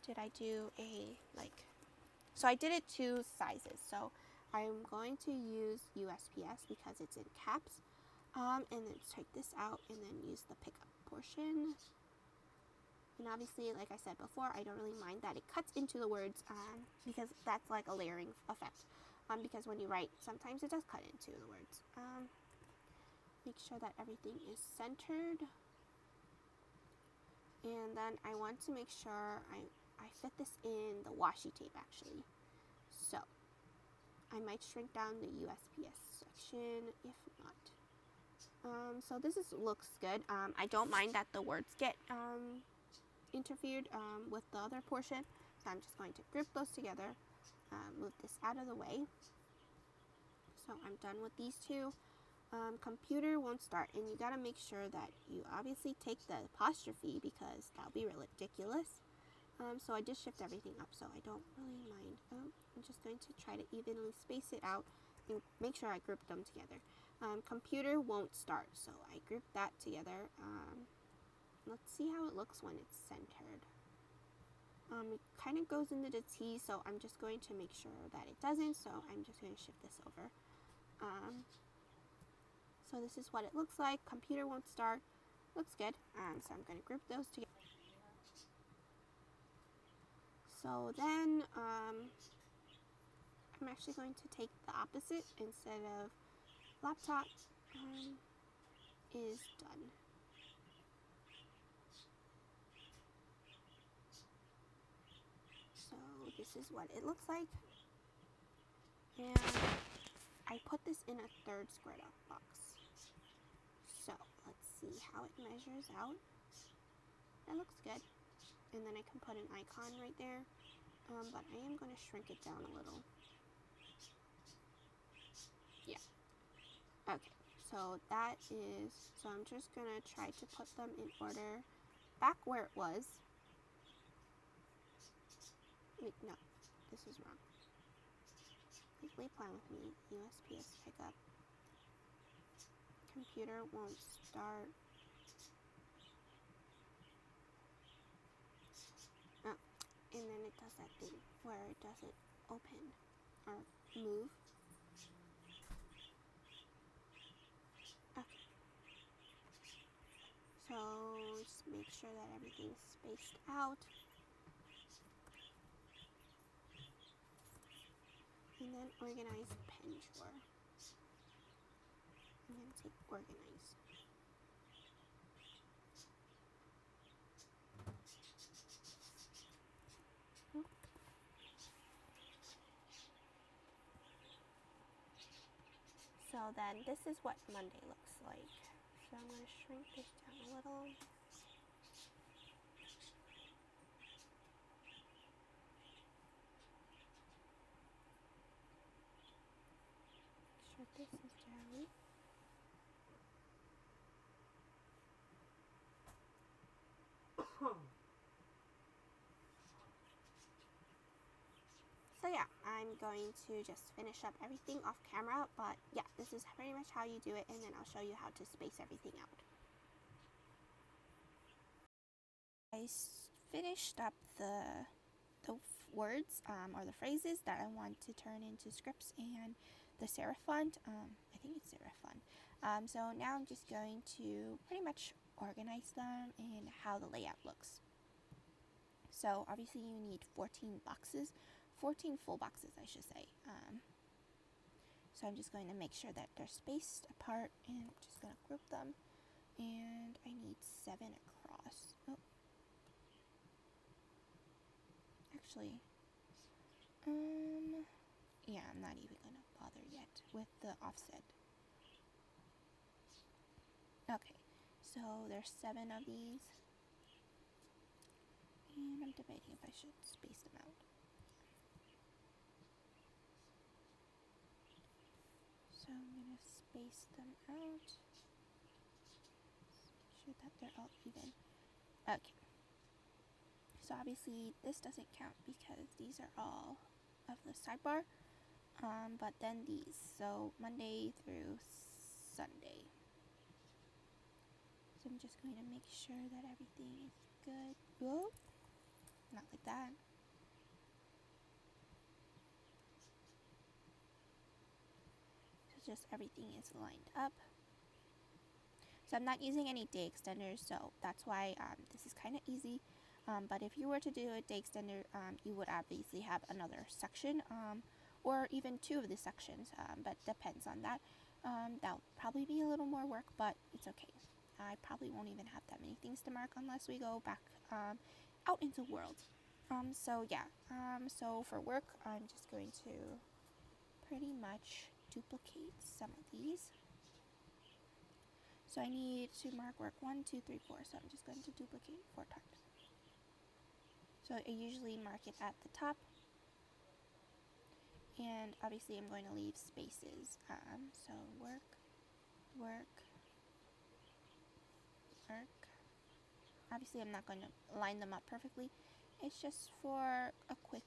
did I do a, so I did it 2 sizes. So I'm going to use USPS because it's in caps. And then take this out and then use the pickup portion. And obviously, like I said before, I don't really mind that it cuts into the words, because that's like a layering effect. Because when you write, sometimes it does cut into the words. Make sure that everything is centered. And then I want to make sure I fit this in the washi tape actually. So I might shrink down the USPS section if not. So this looks good. I don't mind that the words get interfered with the other portion. So I'm just going to group those together, move this out of the way. So I'm done with these 2. Computer won't start, and you gotta make sure that you obviously take the apostrophe because that'll be ridiculous. So I just shift everything up, so I don't really mind. I'm just going to try to evenly space it out and make sure I group them together. Computer won't start, so I group that together. Let's see how it looks when it's centered. It kind of goes into the T, so I'm just going to make sure that it doesn't, so I'm just going to shift this over. So this is what it looks like. Computer won't start. Looks good. So I'm going to group those together. So then I'm actually going to take the opposite. Instead of laptop is done. So this is what it looks like. And I put this in a 3rd squared off box. So let's see how it measures out. That looks good. And then I can put an icon right there. but I am going to shrink it down a little. Yeah. Okay, so that is, so I'm just going to try to put them in order back where it was. Wait, no, this is wrong. Weekly plan with me, USPS pickup. Computer won't start. Oh, and then it does that thing where it doesn't open or move. Okay. So just make sure that everything's spaced out. And then organize pen drawer. I'm going to take organize. So then this is what Monday looks like. So I'm going to shrink this down a little. Make sure this is down. So yeah, I'm going to just finish up everything off camera, but yeah, this is pretty much how you do it, and then I'll show you how to space everything out. I finished up the words or the phrases that I want to turn into scripts and the serif font. I think it's serif font. So now I'm just going to pretty much organize them and how the layout looks. So obviously you need 14 boxes, 14 full boxes I should say. So I'm just going to make sure that they're spaced apart, and I'm just going to group them, and I need 7 across. Oh. Actually, yeah, I'm not even going to bother yet with the offset. Okay, so there's 7 of these, and I'm debating if I should space them out. So I'm going to space them out. Make sure that they're all even. Okay. So obviously this doesn't count because these are all of the sidebar. But then these. So Monday through Sunday. So I'm just going to make sure that everything is good. Whoa. Not like that. So just everything is lined up. So I'm not using any day extenders, so that's why this is kind of easy. But if you were to do a day extender, you would obviously have another section, or even 2 of the sections, but depends on that. That'll probably be a little more work, but it's okay. I probably won't even have that many things to mark unless we go back out into world. So yeah, so for work, I'm just going to pretty much duplicate some of these. So I need to mark work 1, 2, 3, 4. So I'm just going to duplicate 4 times. So I usually mark it at the top. And obviously I'm going to leave spaces. So work, work, work. Obviously I'm not going to line them up perfectly. It's just for a quick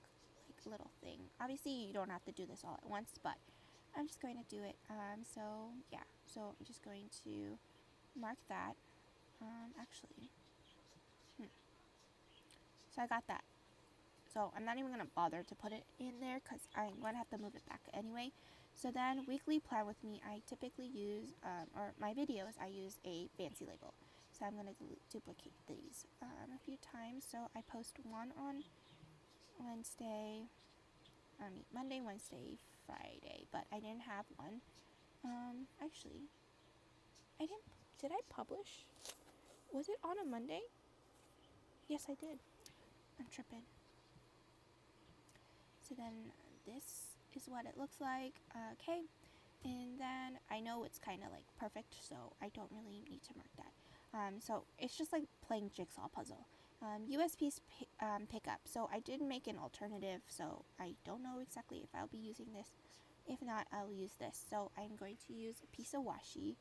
little thing. Obviously you don't have to do this all at once, but I'm just going to do it. So yeah, so I'm just going to mark that. Actually, so I got that. So I'm not even going to bother to put it in there because I'm going to have to move it back anyway. So then weekly plan with me, I typically use, or my videos, I use a fancy label. So I'm going to duplicate these a few times. So I post one on Monday, Wednesday, Friday, but I didn't have one. Actually, did I publish? Was it on a Monday? Yes, I did. I'm tripping. So then this is what it looks like. Okay, and then I know it's kind of like perfect, so I don't really need to mark that. So it's just like playing jigsaw puzzle. pickup. So I did make an alternative, so I don't know exactly if I'll be using this. If not, I'll use this. So I'm going to use a piece of washi,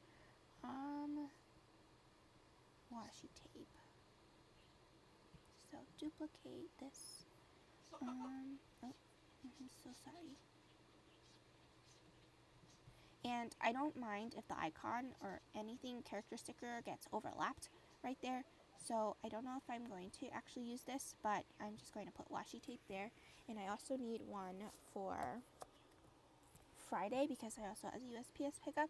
washi tape. So duplicate this. Oh, I'm so sorry. And I don't mind if the icon or anything character sticker gets overlapped right there. So I don't know if I'm going to actually use this, but I'm just going to put washi tape there. And I also need one for Friday because I also have a USPS pickup.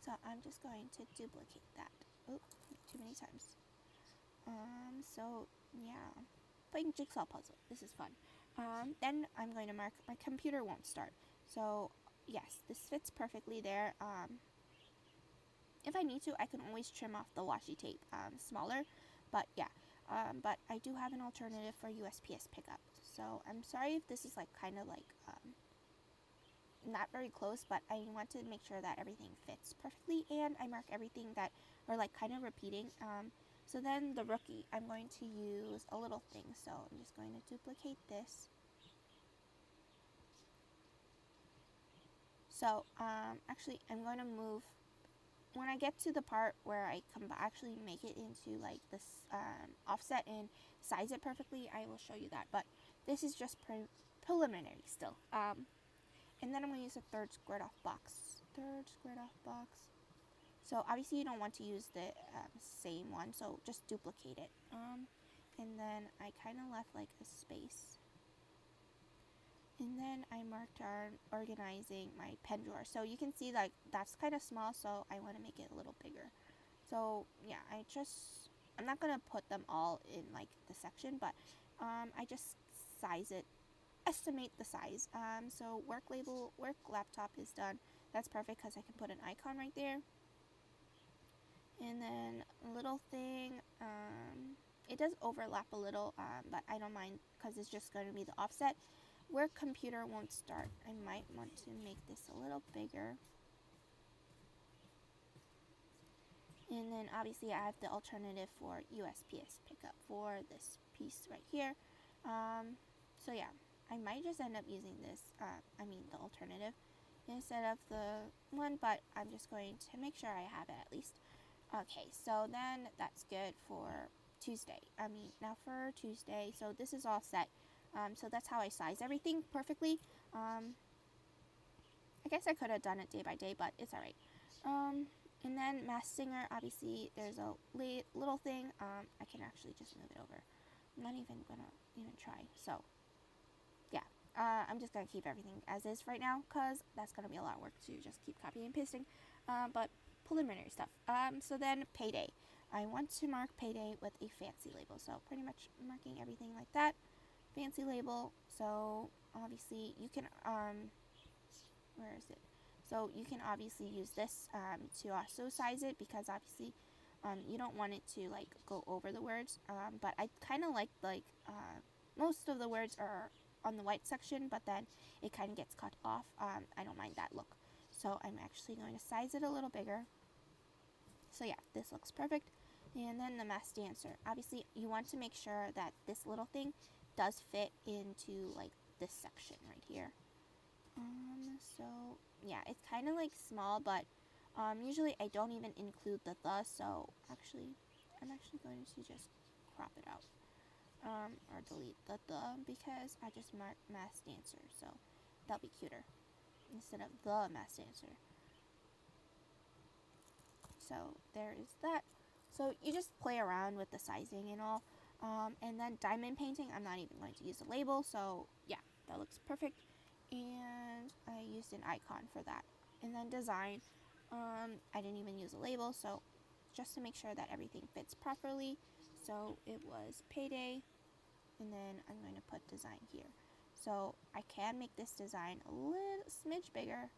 So I'm just going to duplicate that. Oh, too many times. So yeah, playing jigsaw puzzle. This is fun. Then I'm going to mark my computer won't start. So yes, this fits perfectly there. If I need to, I can always trim off the washi tape smaller, but yeah. But I do have an alternative for USPS pickup. So I'm sorry if this is like kind of like not very close, but I want to make sure that everything fits perfectly, and I mark everything that are like kind of repeating. So then the rookie, I'm going to use a little thing. So I'm just going to duplicate this. So actually, I'm going to move. When I get to the part where I actually make it into like this offset and size it perfectly, I will show you that. But this is just preliminary still. And then I'm going to use a third squared off box. So obviously you don't want to use the same one, so just duplicate it. And then I kind of left like a space. And then I marked on organizing my pen drawer. So you can see like that's kind of small, so I want to make it a little bigger. So yeah, I'm not going to put them all in like the section, but I just size it, estimate the size. So work laptop is done. That's perfect because I can put an icon right there. And then a little thing, it does overlap a little, but I don't mind because it's just going to be the offset. Where computer won't start, I might want to make this a little bigger. And then obviously I have the alternative for USPS pickup for this piece right here. So yeah, I might just end up using this, the alternative instead of the one, but I'm just going to make sure I have it at least. Okay, so then that's good for Tuesday. Now for Tuesday, so this is all set. So that's how I size everything perfectly. I guess I could have done it day by day, but it's alright. And then Masked Singer, obviously there's a little thing. I can actually just move it over. I'm not even gonna try. So yeah, I'm just gonna keep everything as is right now because that's gonna be a lot of work to just keep copying and pasting. But preliminary stuff. So then payday. I want to mark payday with a fancy label. So pretty much marking everything like that. Fancy label. So obviously you can where is it? So you can obviously use this to also size it because obviously you don't want it to like go over the words. But I kind of like most of the words are on the white section, but then it kind of gets cut off. I don't mind that look. So I'm actually going to size it a little bigger. So yeah, this looks perfect. And then the Masked Dancer. Obviously, you want to make sure that this little thing does fit into like this section right here. So yeah, it's kind of like small, but usually I don't even include the so actually, I'm actually going to just crop it out. Or delete the because I just marked Masked Dancer, so that'll be cuter instead of the Masked Dancer. So there is that. So you just play around with the sizing and all. And then diamond painting, I'm not even going to use a label, so yeah, that looks perfect. And I used an icon for that. And then design, I didn't even use a label, so just to make sure that everything fits properly. So it was payday, and then I'm going to put design here. So I can make this design a little smidge bigger.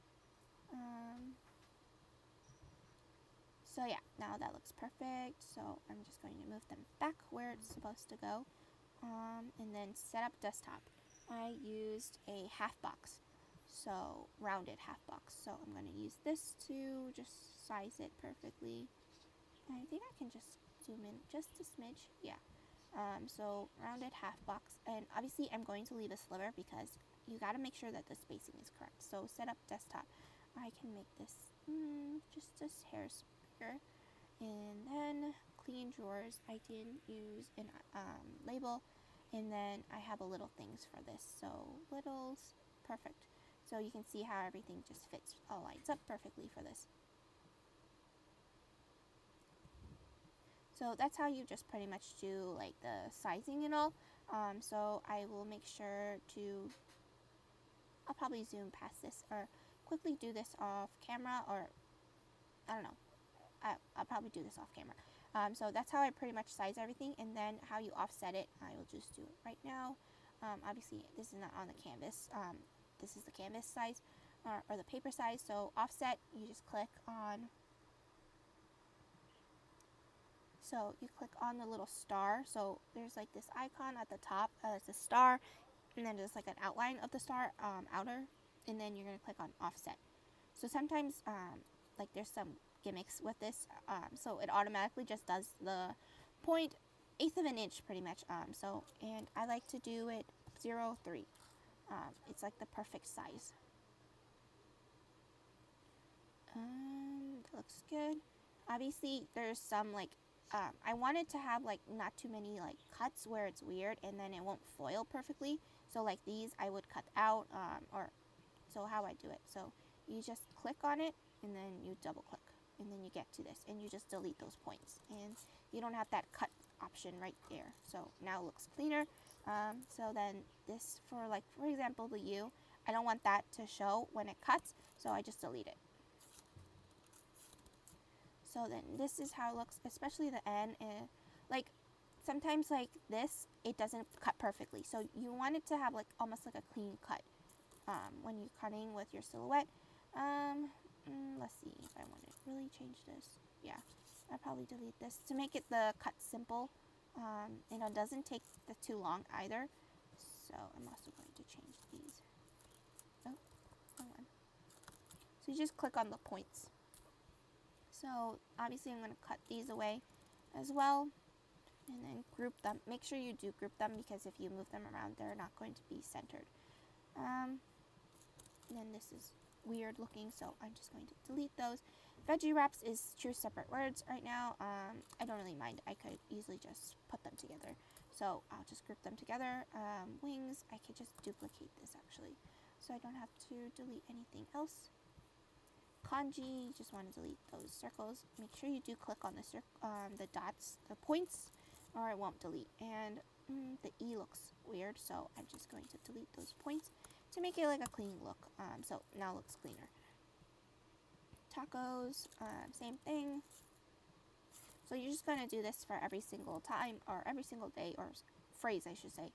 So yeah, now that looks perfect. So I'm just going to move them back where it's supposed to go. And then set up desktop. I used a half box, so rounded half box. So I'm going to use this to just size it perfectly. I think I can just zoom in just a smidge. Yeah. So rounded half box, and obviously I'm going to leave a sliver because you got to make sure that the spacing is correct. So set up desktop. I can make this just this hair bigger, and then clean drawers. I didn't use an label, and then I have a little things for this. So littles, perfect. So you can see how everything just fits, all lines up perfectly for this. So that's how you just pretty much do like the sizing and all. So I will make sure to, I'll probably zoom past this or quickly do this off camera, or I don't know. I'll probably do this off camera. So that's how I pretty much size everything, and then how you offset it, I will just do it right now. Obviously this is not on the canvas. This is the canvas size or the paper size. So offset, you just click on. So you click on the little star. So there's like this icon at the top. It's a star, and then there's like an outline of the star outer, and then you're gonna click on offset. So sometimes like there's some gimmicks with this. So it automatically just does the 0.1 of an inch pretty much. So and I like to do it 0.3. It's like the perfect size. That looks good. Obviously there's some like I wanted to have like not too many like cuts where it's weird and then it won't foil perfectly. So like these I would cut out, or so how I do it. So you just click on it and then you double click and then you get to this and you just delete those points and you don't have that cut option right there. So now it looks cleaner. So then this, for like for example the U, I don't want that to show when it cuts, so I just delete it. So then this is how it looks, especially the N. Like sometimes like this, it doesn't cut perfectly. So you want it to have like almost like a clean cut when you're cutting with your silhouette. Let's see if I want to really change this. Yeah, I'll probably delete this to make it the cut simple. And it doesn't take too long either. So I'm also going to change these. Oh, hold on. So you just click on the points. So obviously I'm going to cut these away as well, and then group them. Make sure you do group them because if you move them around, they're not going to be centered. And then this is weird looking, so I'm just going to delete those. Veggie wraps is two separate words right now. I don't really mind. I could easily just put them together. So I'll just group them together. Wings, I could just duplicate this actually, so I don't have to delete anything else. Kanji, just want to delete those circles. Make sure you do click on the dots, the points, or it won't delete. And the E looks weird, so I'm just going to delete those points to make it like a clean look. So now it looks cleaner. Tacos, same thing. So you're just going to do this for every single time, or every single day, or phrase I should say.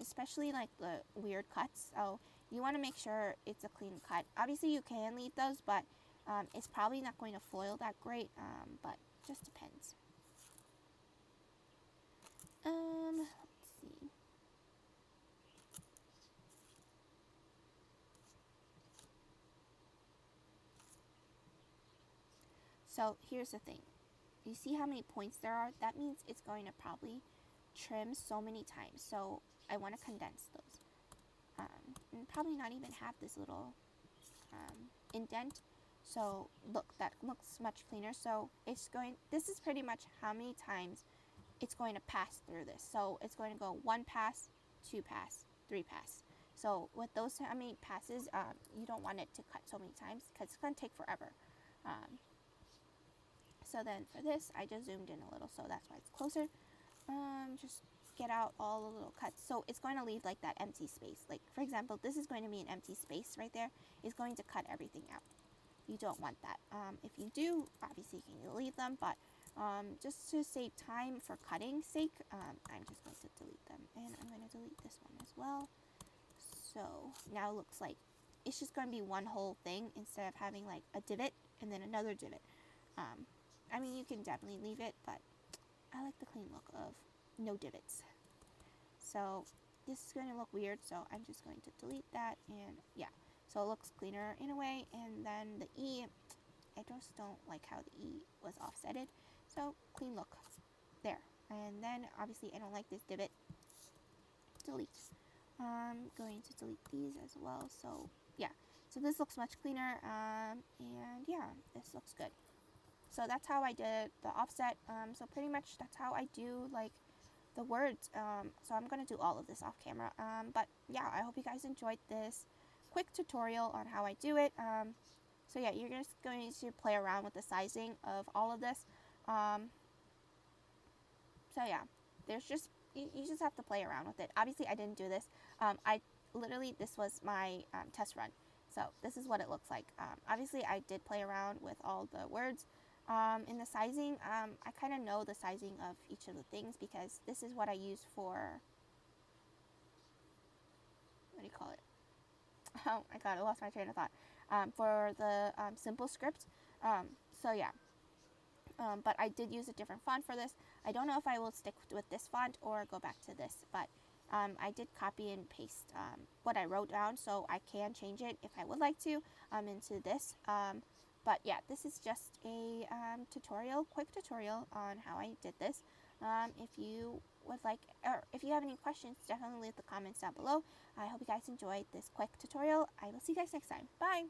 Especially like the weird cuts. So you want to make sure it's a clean cut. Obviously you can leave those, but it's probably not going to foil that great, but just depends. Let's see. So here's the thing. You see how many points there are? That means it's going to probably trim so many times. So I want to condense those. And probably not even have this little indent. So look, that looks much cleaner. So it's going, this is pretty much how many times it's going to pass through this. So it's going to go 1 pass, 2 pass, 3 pass. So with those how many passes, you don't want it to cut so many times because it's going to take forever. So then for this, I just zoomed in a little, so that's why it's closer. Just get out all the little cuts. So it's going to leave like that empty space. Like for example, this is going to be an empty space right there. It's going to cut everything out. You don't want that. If you do, obviously you can delete them, but just to save time for cutting sake, I'm just going to delete them. And I'm going to delete this one as well. So now it looks like it's just going to be one whole thing instead of having like a divot and then another divot. I mean, you can definitely leave it, but I like the clean look of no divots. So this is going to look weird, so I'm just going to delete that, and yeah. So it looks cleaner in a way, and then the E, I just don't like how the E was offsetted. So clean look. There. And then obviously I don't like this divot. Delete. I'm going to delete these as well. So yeah, so this looks much cleaner, and yeah, this looks good. So that's how I did the offset. So pretty much that's how I do like the words. So I'm gonna do all of this off camera. But yeah, I hope you guys enjoyed this quick tutorial on how I do it. So yeah, you're just going to play around with the sizing of all of this. So yeah, there's just you just have to play around with it. Obviously, I didn't do this. I literally, this was my test run. So this is what it looks like. Obviously, I did play around with all the words. In the sizing, I kind of know the sizing of each of the things because this is what I use for, what do you call it? Oh my god, I lost my train of thought. For the simple script. So yeah. But I did use a different font for this. I don't know if I will stick with this font or go back to this, but I did copy and paste what I wrote down, so I can change it if I would like to into this. But yeah, this is just a tutorial, quick tutorial on how I did this. If you would like, or if you have any questions, definitely leave the comments down below. I hope you guys enjoyed this quick tutorial. I will see you guys next time. Bye!